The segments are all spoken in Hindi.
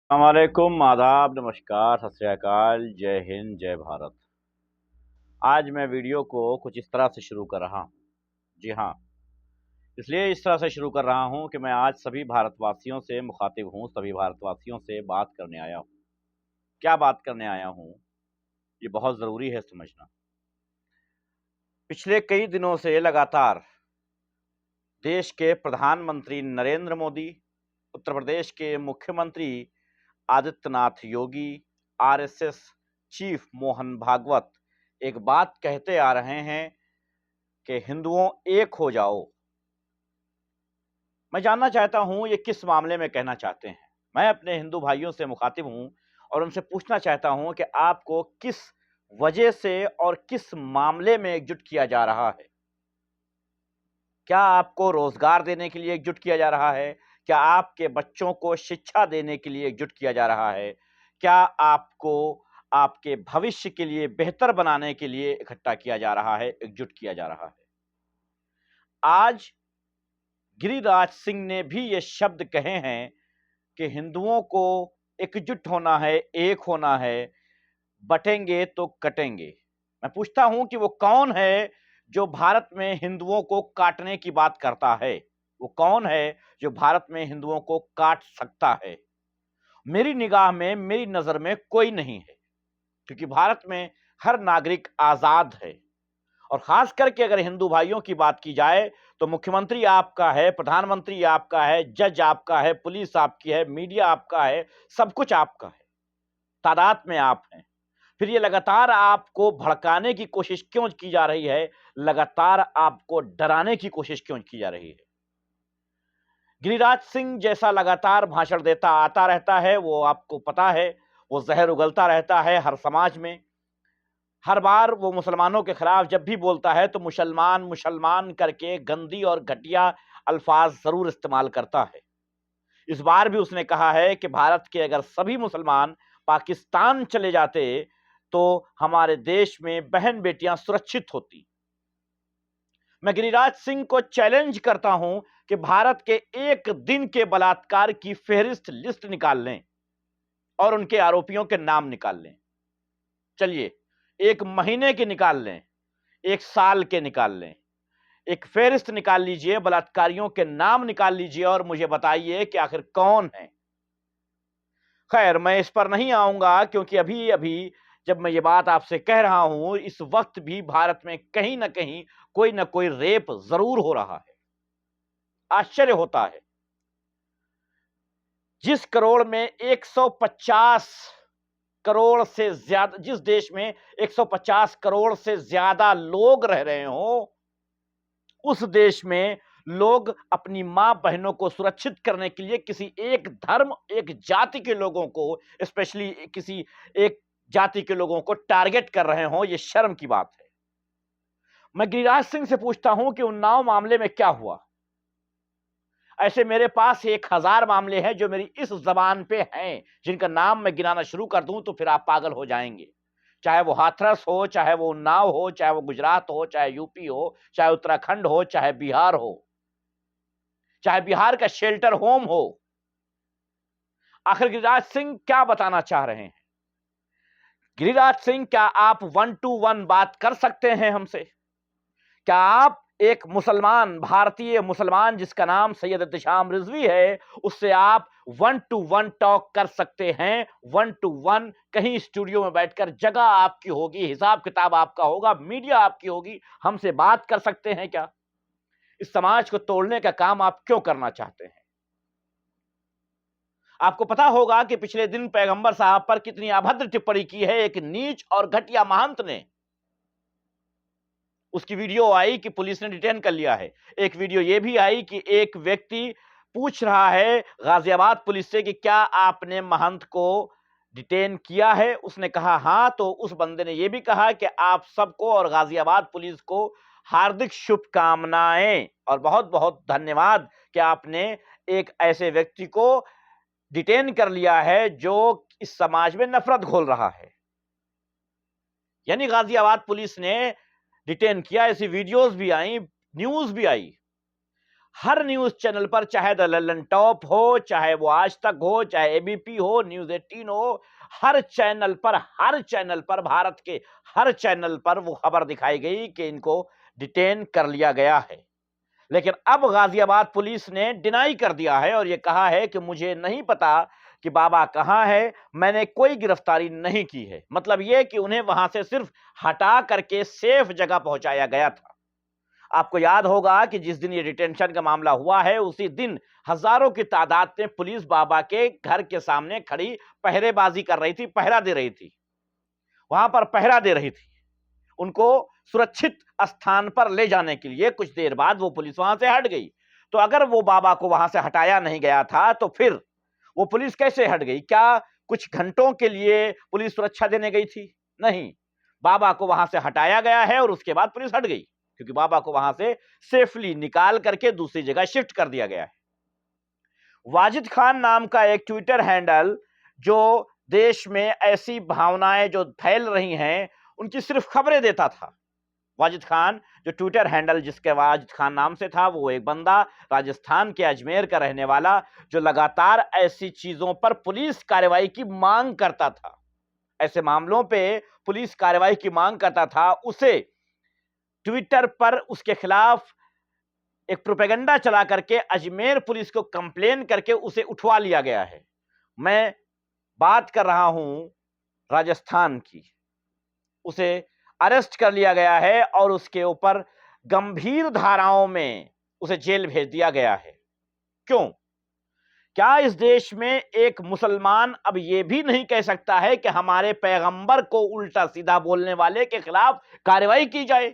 अस्सलामुअलैकुम, आदाब, नमस्कार, सत श्री अकाल, जय हिंद, जय भारत। आज मैं वीडियो को कुछ इस तरह से शुरू कर रहा हूँ। जी हाँ, इसलिए इस तरह से शुरू कर रहा हूँ कि मैं आज सभी भारतवासियों से मुखातिब हूँ, सभी भारतवासियों से बात करने आया हूँ। क्या बात करने आया हूँ, ये बहुत ज़रूरी है समझना। पिछले कई दिनों से लगातार देश के प्रधानमंत्री नरेंद्र मोदी, उत्तर प्रदेश के मुख्यमंत्री आदित्यनाथ योगी, आरएसएस चीफ मोहन भागवत एक बात कहते आ रहे हैं कि हिंदुओं एक हो जाओ। मैं जानना चाहता हूं ये किस मामले में कहना चाहते हैं। मैं अपने हिंदू भाइयों से मुखातिब हूं और उनसे पूछना चाहता हूं कि आपको किस वजह से और किस मामले में एकजुट किया जा रहा है। क्या आपको रोजगार देने के लिए एकजुट किया जा रहा है? क्या आपके बच्चों को शिक्षा देने के लिए एकजुट किया जा रहा है? क्या आपको आपके भविष्य के लिए बेहतर बनाने के लिए इकट्ठा किया जा रहा है, एकजुट किया जा रहा है? आज गिरिराज सिंह ने भी ये शब्द कहे हैं कि हिंदुओं को एकजुट होना है, एक होना है, बटेंगे तो कटेंगे। मैं पूछता हूं कि वो कौन है जो भारत में हिंदुओं को काटने की बात करता है? वो कौन है जो भारत में हिंदुओं को काट सकता है? मेरी निगाह में, मेरी नजर में कोई नहीं है, क्योंकि भारत में हर नागरिक आजाद है। और खास करके अगर हिंदू भाइयों की बात की जाए तो मुख्यमंत्री आपका है, प्रधानमंत्री आपका है, जज आपका है, पुलिस आपकी है, मीडिया आपका है, सब कुछ आपका है, तादाद में आप हैं। फिर ये लगातार आपको भड़काने की कोशिश क्यों की जा रही है? लगातार आपको डराने की कोशिश क्यों की जा रही है? गिरिराज सिंह जैसा लगातार भाषण देता आता रहता है, वो आपको पता है, वो जहर उगलता रहता है हर समाज में। हर बार वो मुसलमानों के खिलाफ जब भी बोलता है तो मुसलमान मुसलमान करके गंदी और घटिया अल्फाज जरूर इस्तेमाल करता है। इस बार भी उसने कहा है कि भारत के अगर सभी मुसलमान पाकिस्तान चले जाते तो हमारे देश में बहन बेटियां सुरक्षित होती। मैं गिरिराज सिंह को चैलेंज करता हूं कि भारत के एक दिन के बलात्कार की फेहरिस्त लिस्ट निकाल लें और उनके आरोपियों के नाम निकाल लें। चलिए, एक महीने के निकाल लें, एक साल के निकाल लें, एक फेहरिस्त निकाल लीजिए, बलात्कारियों के नाम निकाल लीजिए और मुझे बताइए कि आखिर कौन है। खैर, मैं इस पर नहीं आऊंगा क्योंकि अभी अभी जब मैं ये बात आपसे कह रहा हूं, इस वक्त भी भारत में कहीं ना कहीं कोई ना कोई रेप जरूर हो रहा है। आश्चर्य होता है, जिस करोड़ में 150 करोड़ से ज्यादा, जिस देश में 150 करोड़ से ज्यादा लोग रह रहे हो, उस देश में लोग अपनी मां बहनों को सुरक्षित करने के लिए किसी एक धर्म, एक जाति के लोगों को, स्पेशली किसी एक जाति के लोगों को टारगेट कर रहे हो, यह शर्म की बात है। मैं गिरिराज सिंह से पूछता हूं कि उन्नाव मामले में क्या हुआ? ऐसे मेरे पास 1000 मामले हैं जो मेरी इस जबान पे हैं, जिनका नाम मैं गिनाना शुरू कर दूं तो फिर आप पागल हो जाएंगे। चाहे वो हाथरस हो, चाहे वो उन्नाव हो, चाहे वो गुजरात हो, चाहे यूपी हो, चाहे उत्तराखंड हो, चाहे बिहार हो, चाहे बिहार का शेल्टर होम हो। आखिर गिरिराज सिंह क्या बताना चाह रहे हैं? गिरिराज सिंह, क्या आप 1-to-1 बात कर सकते हैं हमसे? क्या आप एक मुसलमान, भारतीय मुसलमान जिसका नाम सैयद एहतेशाम रिजवी है, उससे आप 1-to-1 टॉक कर सकते हैं? 1-to-1 कहीं स्टूडियो में बैठकर, जगह आपकी होगी, हिसाब किताब आपका होगा, मीडिया आपकी होगी, हमसे बात कर सकते हैं क्या? इस समाज को तोड़ने का काम आप क्यों करना चाहते हैं? आपको पता होगा कि पिछले दिन पैगंबर साहब पर कितनी अभद्र टिप्पणी की है एक नीच और घटिया महंत ने। उसकी वीडियो आई कि पुलिस ने डिटेन कर लिया है। एक वीडियो यह भी आई कि एक व्यक्ति पूछ रहा है गाजियाबाद पुलिस से कि क्या आपने महंत को डिटेन किया है? उसने कहा हां, तो उस बंदे ने यह भी कहा कि आप सबको और गाजियाबाद पुलिस को हार्दिक शुभकामनाएं और बहुत बहुत धन्यवाद कि आपने एक ऐसे व्यक्ति को डिटेन कर लिया है जो इस समाज में नफरत घोल रहा है। यानी गाजियाबाद पुलिस ने डिटेन किया, ऐसी वीडियोस भी आई, न्यूज भी आई। हर न्यूज चैनल पर, चाहे द लंदन टॉप हो, चाहे वो आज तक हो, चाहे एबीपी हो, न्यूज 18 हो, हर चैनल पर, भारत के हर चैनल पर वो खबर दिखाई गई कि इनको डिटेन कर लिया गया है। लेकिन अब गाजियाबाद पुलिस ने डिनाई कर दिया है और यह कहा है कि मुझे नहीं पता कि बाबा कहां है, मैंने कोई गिरफ्तारी नहीं की है। मतलब यह कि उन्हें वहां से सिर्फ हटा करके सेफ जगह पहुंचाया गया था। आपको याद होगा कि जिस दिन ये डिटेंशन का मामला हुआ है, उसी दिन हजारों की तादाद में पुलिस बाबा के घर के सामने खड़ी पहरेबाजी कर रही थी, पहरा दे रही थी, वहां पर पहरा दे रही थी उनको सुरक्षित स्थान पर ले जाने के लिए। कुछ देर बाद वो पुलिस वहां से हट गई। तो अगर वो बाबा को वहां से हटाया नहीं गया था तो फिर वो पुलिस कैसे हट गई? क्या कुछ घंटों के लिए पुलिस सुरक्षा देने गई थी? नहीं, बाबा को वहां से हटाया गया है और उसके बाद पुलिस हट गई, क्योंकि बाबा को वहां से सेफली निकाल करके दूसरी जगह शिफ्ट कर दिया गया है। वाजिद खान नाम का एक ट्विटर हैंडल जो देश में ऐसी भावनाएं जो फैल रही हैं उनकी सिर्फ खबरें देता था। वाजिद खान जो ट्विटर हैंडल जिसके वाजिद खान नाम से था, वो एक बंदा राजस्थान के अजमेर का रहने वाला जो लगातार ऐसी चीजों पर पुलिस कार्रवाई की मांग करता था, ऐसे मामलों पे पुलिस कार्रवाई की मांग करता था। उसे ट्विटर पर उसके खिलाफ एक प्रोपेगेंडा चला करके अजमेर पुलिस को कंप्लेन करके उसे उठवा लिया गया है। मैं बात कर रहा हूं राजस्थान की। उसे अरेस्ट कर लिया गया है और उसके ऊपर गंभीर धाराओं में उसे जेल भेज दिया गया है। क्यों? क्या इस देश में एक मुसलमान अब यह भी नहीं कह सकता है कि हमारे पैगंबर को उल्टा सीधा बोलने वाले के खिलाफ कार्रवाई की जाए?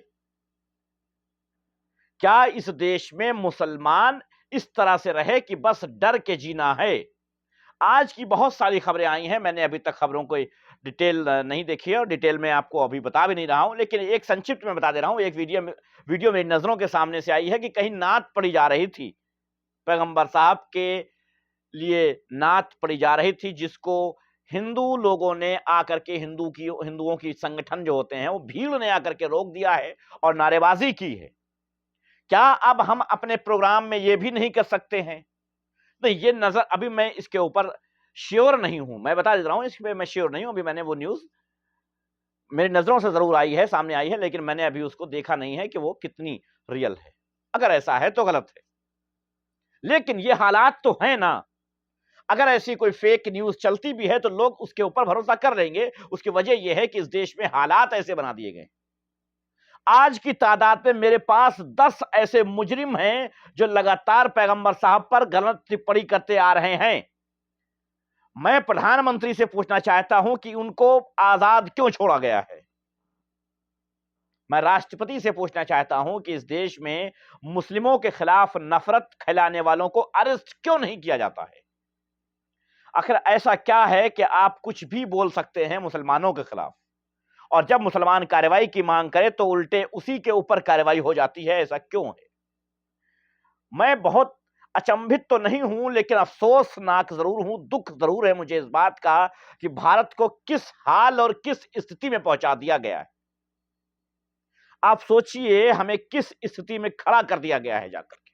क्या इस देश में मुसलमान इस तरह से रहे कि बस डर के जीना है? आज की बहुत सारी खबरें आई हैं, मैंने अभी तक खबरों को डिटेल नहीं देखी है और डिटेल में आपको अभी बता भी नहीं रहा हूं, लेकिन एक संक्षिप्त में बता दे रहा हूं। एक वीडियो मेरी नजरों के सामने से आई है कि कहीं नात पड़ी जा रही थी, पैगंबर साहब के लिए नात पड़ी जा रही थी, जिसको हिंदू लोगों ने आकर के हिंदुओं की संगठन जो होते हैं वो भीड़ ने आकर के रोक दिया है और नारेबाजी की है। क्या अब हम अपने प्रोग्राम में ये भी नहीं कर सकते हैं? तो ये नजर, अभी मैं इसके ऊपर श्योर नहीं हूं, मैं बता दे रहा हूं, इसमें मैं श्योर नहीं हूं। अभी मैंने वो न्यूज मेरी नजरों से जरूर आई है, सामने आई है, लेकिन मैंने अभी उसको देखा नहीं है कि वो कितनी रियल है। अगर ऐसा है तो गलत है, लेकिन ये हालात तो है ना। अगर ऐसी कोई फेक न्यूज चलती भी है तो लोग उसके ऊपर भरोसा कर लेंगे। उसकी वजह यह है कि इस देश में हालात ऐसे बना दिए गए। आज की तादाद में मेरे पास 10 ऐसे मुजरिम हैं जो लगातार पैगंबर साहब पर गलत टिप्पणी करते आ रहे हैं। मैं प्रधानमंत्री से पूछना चाहता हूं कि उनको आजाद क्यों छोड़ा गया है? मैं राष्ट्रपति से पूछना चाहता हूं कि इस देश में मुस्लिमों के खिलाफ नफरत फैलाने वालों को अरेस्ट क्यों नहीं किया जाता है? आखिर ऐसा क्या है कि आप कुछ भी बोल सकते हैं मुसलमानों के खिलाफ, और जब मुसलमान कार्रवाई की मांग करे तो उल्टे उसी के ऊपर कार्रवाई हो जाती है? ऐसा क्यों है? मैं बहुत अचंभित तो नहीं हूं, लेकिन अफसोसनाक जरूर हूं, दुख जरूर है मुझे इस बात का कि भारत को किस हाल और किस स्थिति में पहुंचा दिया गया है। आप सोचिए हमें किस स्थिति में खड़ा कर दिया गया है जाकर के।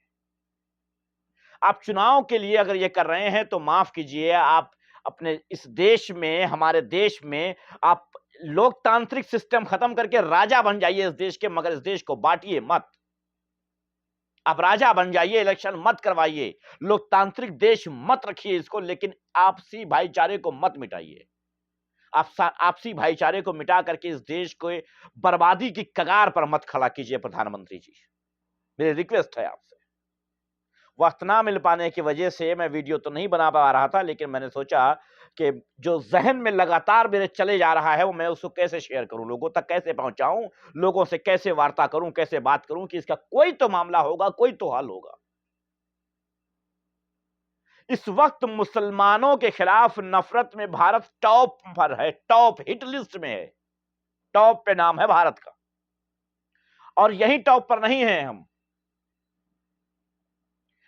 आप चुनाव के लिए अगर ये कर रहे हैं तो माफ कीजिए, आप अपने इस देश में, हमारे देश में आप लोकतांत्रिक सिस्टम खत्म करके राजा बन जाइए इस देश के, मगर इस देश को बांटिए मत। आप राजा बन जाइए, इलेक्शन मत करवाइए, लोकतांत्रिक देश मत रखिए इसको, लेकिन आपसी भाईचारे को मत मिटाइए। आपसी भाईचारे को मिटा करके इस देश को बर्बादी की कगार पर मत खड़ा कीजिए प्रधानमंत्री जी, मेरी रिक्वेस्ट है आपसे। वक्त ना मिल पाने की वजह से मैं वीडियो तो नहीं बना पा रहा था, लेकिन मैंने सोचा कि जो जहन में लगातार मेरे चले जा रहा है वो मैं उसको कैसे शेयर करूं, लोगों तक कैसे पहुंचाऊं, लोगों से कैसे वार्ता करूं, कैसे बात करूं कि इसका कोई तो मामला होगा, कोई तो हल होगा। इस वक्त मुसलमानों के खिलाफ नफरत में भारत टॉप पर है, टॉप हिट लिस्ट में है, टॉप पे नाम है भारत का। और यही टॉप पर नहीं है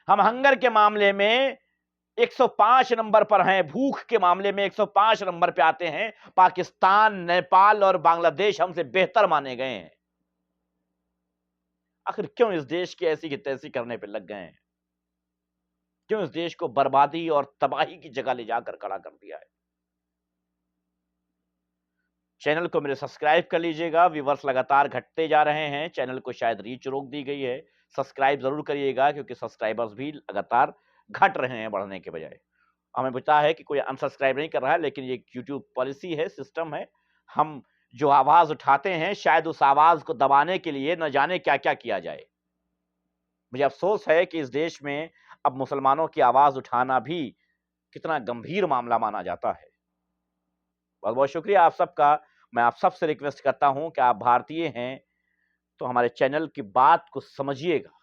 हम हंगर के मामले में 105 नंबर पर हैं, भूख के मामले में 105 नंबर पे आते हैं। पाकिस्तान, नेपाल और बांग्लादेश हमसे बेहतर माने गए हैं। आखिर क्यों इस देश की ऐसी की तैसी करने पे लग गए हैं? क्यों इस देश को बर्बादी और तबाही की जगह ले जाकर खड़ा कर दिया है। चैनल को मेरे सब्सक्राइब कर लीजिएगा, व्यूअर्स लगातार घटते जा रहे हैं, चैनल को शायद रीच रोक दी गई है। सब्सक्राइब जरूर करिएगा क्योंकि सब्सक्राइबर्स भी लगातार घट रहे हैं बढ़ने के बजाय। हमें पता है कि कोई अनसब्सक्राइब नहीं कर रहा है, लेकिन ये यूट्यूब पॉलिसी है, सिस्टम है। हम जो आवाज उठाते हैं, शायद उस आवाज को दबाने के लिए न जाने क्या-क्या किया जाए। मुझे अफ़सोस है कि इस देश में अब मुसलमानों की आवाज उठाना भी कितना गंभीर मामला माना जाता है। बहुत-बहुत शुक्रिया आप सबका। मैं आप सबसे रिक्वेस्ट करता हूं कि आप भारतीय हैं, तो हमारे चैनल की बात को समझिएगा,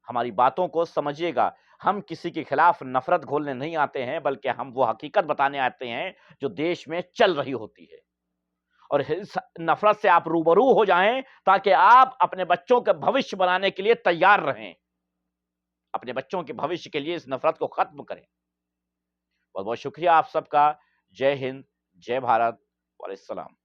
हमारी बातों को समझिएगा। हम किसी के खिलाफ नफ़रत घोलने नहीं आते हैं, बल्कि हम वो हकीकत बताने आते हैं, जो देश में चल रही होती है। और इस नफ़रत से आप रूबरू हो जाएँ, ताकि आप अपने बच्चों का भविष्य बनाने के लिए तैयार रहें। अपने बच्चों के भविष्य के लिए इस नफ़रत को खत्म करें। बहुत-बहुत शुक्रिया आप सबका। जय हिंद, जय भारत, वालेकुम सलाम।